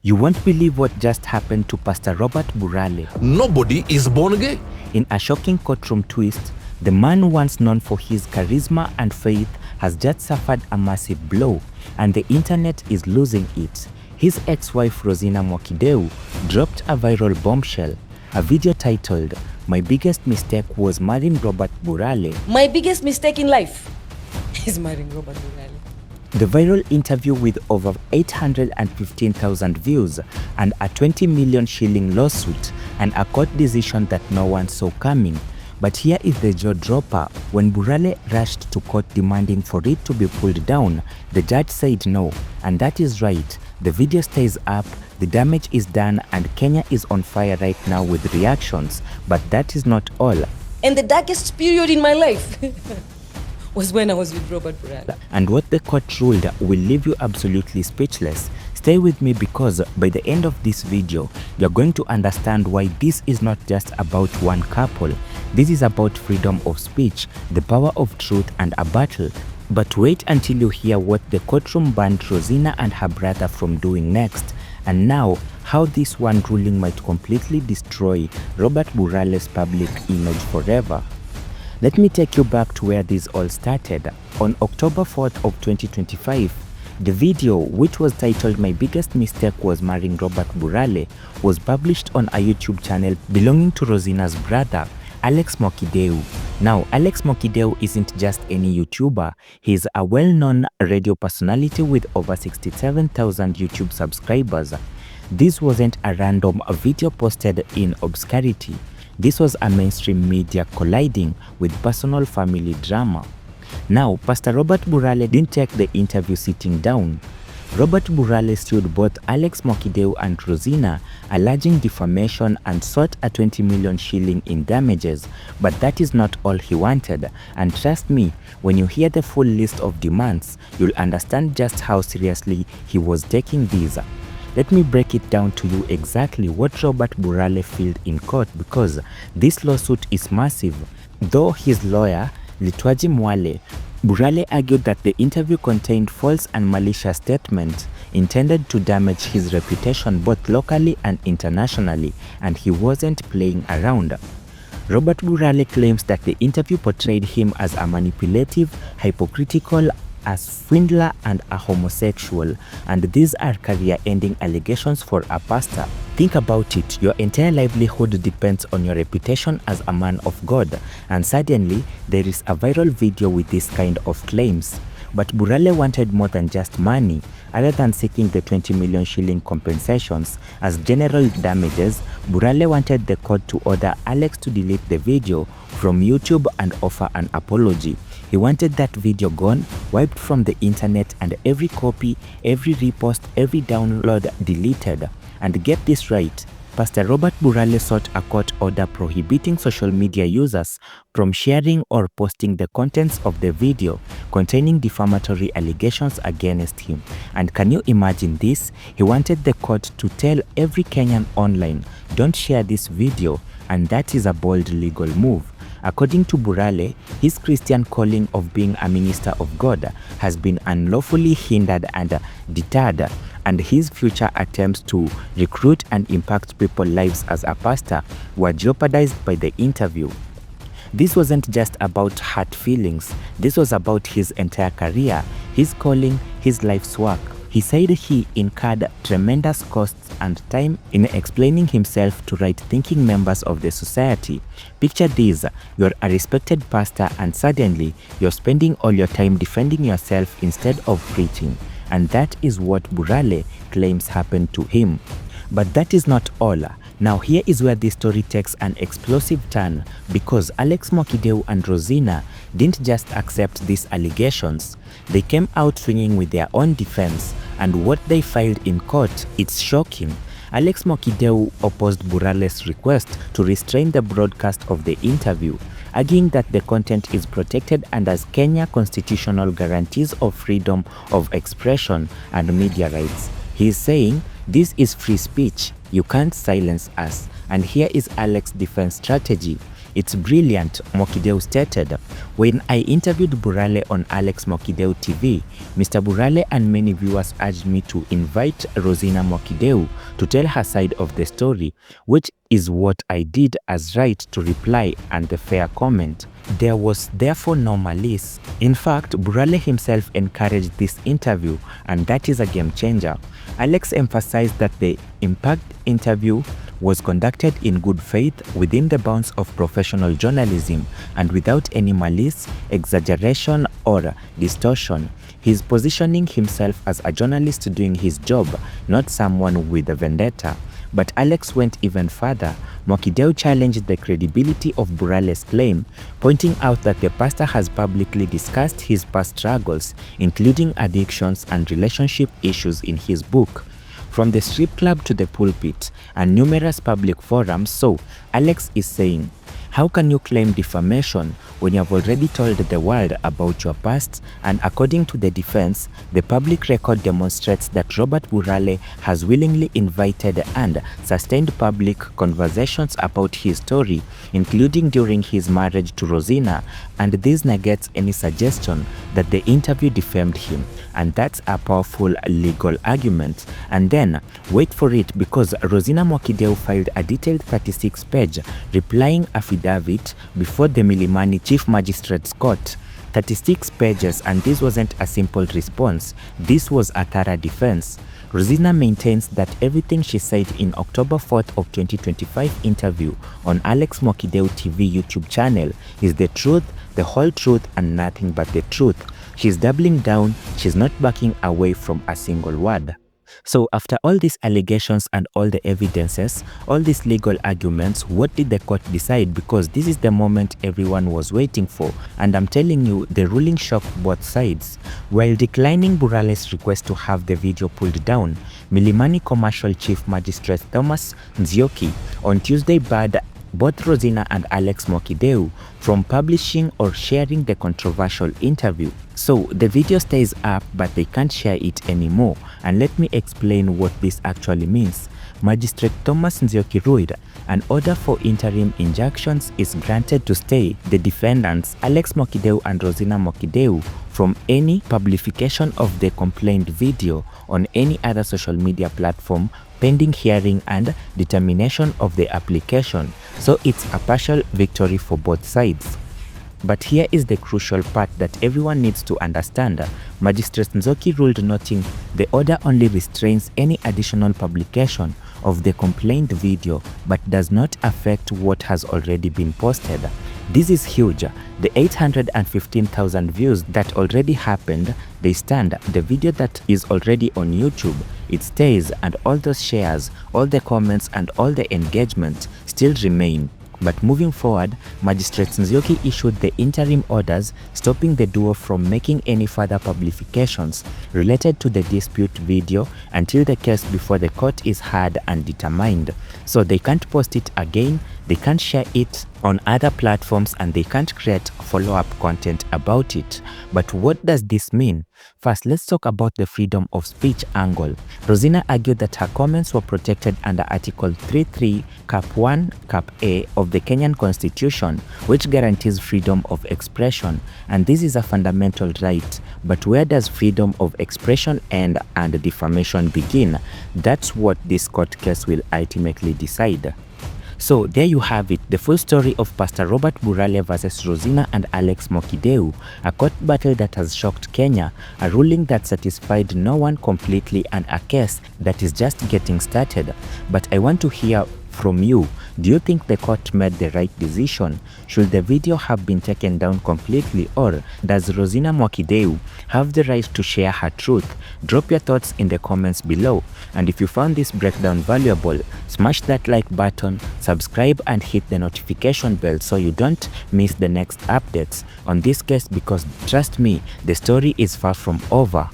You won't believe what just happened to Pastor Robert Burale. Nobody is born gay. In a shocking courtroom twist, the man once known for his charisma and faith has just suffered a massive blow, and the internet is losing it. His ex-wife Rozina Mwakideu dropped a viral bombshell, a video titled, "My biggest mistake was marrying Robert Burale." My biggest mistake in life is marrying Robert Burale. The viral interview with over 815,000 views and a 20 million shilling lawsuit and a court decision that no one saw coming. But here is the jaw dropper. When Burale rushed to court demanding for it to be pulled down, the judge said no, and that is right. The video stays up, the damage is done, and Kenya is on fire right now with reactions. But that is not all. And the darkest period in my life was when I was with Robert Burale. And what the court ruled will leave you absolutely speechless. Stay with me, because by the end of this video, you're going to understand why this is not just about one couple. This is about freedom of speech, the power of truth, and a battle. But wait until you hear what the courtroom banned Rozina and her brother from doing next. And now, how this one ruling might completely destroy Robert Burale's public image forever. Let me take you back to where this all started. On October 4th of 2025, the video, which was titled "My Biggest Mistake Was Marrying Robert Burale," was published on a YouTube channel belonging to Rozina's brother, Alex Mwakideu. Now, Alex Mwakideu isn't just any YouTuber. He's a well-known radio personality with over 67,000 YouTube subscribers. This wasn't a random video posted in obscurity. This was a mainstream media colliding with personal family drama. Now, Pastor Robert Burale didn't take the interview sitting down. Robert Burale sued both Alex Mwakideu and Rozina, alleging defamation, and sought a 20 million shilling in damages. But that is not all he wanted. And trust me, when you hear the full list of demands, you'll understand just how seriously he was taking these. Let me break it down to you exactly what Robert Burale filed in court, because this lawsuit is massive. Though his lawyer, Mwale, Burale argued that the interview contained false and malicious statements intended to damage his reputation both locally and internationally, and he wasn't playing around. Robert Burale claims that the interview portrayed him as a manipulative, hypocritical, a swindler, and a homosexual, and these are career-ending allegations for a pastor. Think about it, your entire livelihood depends on your reputation as a man of God, and suddenly there is a viral video with this kind of claims. But Burale wanted more than just money. Other than seeking the 20 million shilling compensations as general damages, Burale wanted the court to order Alex to delete the video from YouTube and offer an apology. He wanted that video gone, wiped from the internet, and every copy, every repost, every download deleted. And get this right, Pastor Robert Burale sought a court order prohibiting social media users from sharing or posting the contents of the video containing defamatory allegations against him. And can you imagine this? He wanted the court to tell every Kenyan online, "Don't share this video," and that is a bold legal move. According to Burale, his Christian calling of being a minister of God has been unlawfully hindered and deterred, and his future attempts to recruit and impact people's lives as a pastor were jeopardized by the interview. This wasn't just about hurt feelings. This was about his entire career, his calling, his life's work. He said he incurred tremendous costs and time in explaining himself to right-thinking members of the society. Picture this, you're a respected pastor and suddenly you're spending all your time defending yourself instead of preaching. And that is what Burale claims happened to him. But that is not all. Now here is where the story takes an explosive turn, because Alex Mwakideu and Rozina didn't just accept these allegations. They came out swinging with their own defense, and what they filed in court, it's shocking. Alex Mwakideu opposed Burale's request to restrain the broadcast of the interview, arguing that the content is protected under Kenya constitutional guarantees of freedom of expression and media rights. He is saying, "This is free speech. You can't silence us." And here is Alex's defense strategy. It's brilliant, Mwakideu stated. When I interviewed Burale on Alex Mwakideu TV, Mr. Burale and many viewers urged me to invite Rozina Mwakideu to tell her side of the story, which is what I did as right to reply and the fair comment. There was therefore no malice. In fact, Burale himself encouraged this interview, and that is a game changer. Alex emphasized that the impact interview was conducted in good faith within the bounds of professional journalism and without any malice, exaggeration, or distortion. He's positioning himself as a journalist doing his job, not someone with a vendetta. But Alex went even further. Mwakideu challenged the credibility of Burale's claim, pointing out that the pastor has publicly discussed his past struggles, including addictions and relationship issues in his book. From the strip club to the pulpit and numerous public forums, so Alex is saying, how can you claim defamation when you have already told the world about your past? And according to the defense, the public record demonstrates that Robert Burale has willingly invited and sustained public conversations about his story, including during his marriage to Rozina, and this negates any suggestion that the interview defamed him. And that's a powerful legal argument. And then, wait for it, because Rozina Mwakideu filed a detailed 36-page replying affidavit before the Milimani Chief Magistrate's Court. 36 pages, and this wasn't a simple response. This was a thorough defense. Rozina maintains that everything she said in October 4th of 2025 interview on Alex Mwakideu TV YouTube channel is the truth, the whole truth, and nothing but the truth. She's doubling down, she's not backing away from a single word. So after all these allegations and all the evidences, all these legal arguments, what did the court decide? Because this is the moment everyone was waiting for, and I'm telling you, the ruling shocked both sides. While declining Burale's request to have the video pulled down, Milimani Commercial Chief Magistrate Thomas Nzioki on Tuesday barred both Rozina and Alex Mwakideu from publishing or sharing the controversial interview. So the video stays up, but they can't share it anymore. And let me explain what this actually means. Magistrate Thomas Nzioki ruled an order for interim injunctions is granted to stay the defendants Alex Mwakideu and Rozina Mwakideu from any publication of the complained video on any other social media platform pending hearing and determination of the application. So it's a partial victory for both sides. But here is the crucial part that everyone needs to understand. Magistrate Nzioki ruled noting the order only restrains any additional publication of the complained video but does not affect what has already been posted. This is huge. The 815,000 views that already happened, they stand. The video that is already on YouTube, it stays, and all those shares, all the comments, and all the engagement still remain. But moving forward, Magistrate Nzioki issued the interim orders stopping the duo from making any further publications related to the dispute video until the case before the court is heard and determined. So they can't post it again, they can't share it on other platforms, and they can't create follow-up content about it. But what does this mean? First, let's talk about the freedom of speech angle. Rozina argued that her comments were protected under Article 33, Cap 1, Cap A of the Kenyan Constitution, which guarantees freedom of expression, and this is a fundamental right. But where does freedom of expression end and defamation begin? That's what this court case will ultimately decide. So there you have it, the full story of Pastor Robert Burale versus Rozina and Alex Mwakideu, a court battle that has shocked Kenya, a ruling that satisfied no one completely, and a case that is just getting started. But I want to hear from you. Do you think the court made the right decision? Should the video have been taken down completely, or does Rozina Mwakideu have the right to share her truth? Drop your thoughts in the comments below. And if you found this breakdown valuable, smash that like button, subscribe, and hit the notification bell so you don't miss the next updates on this case, because trust me, the story is far from over.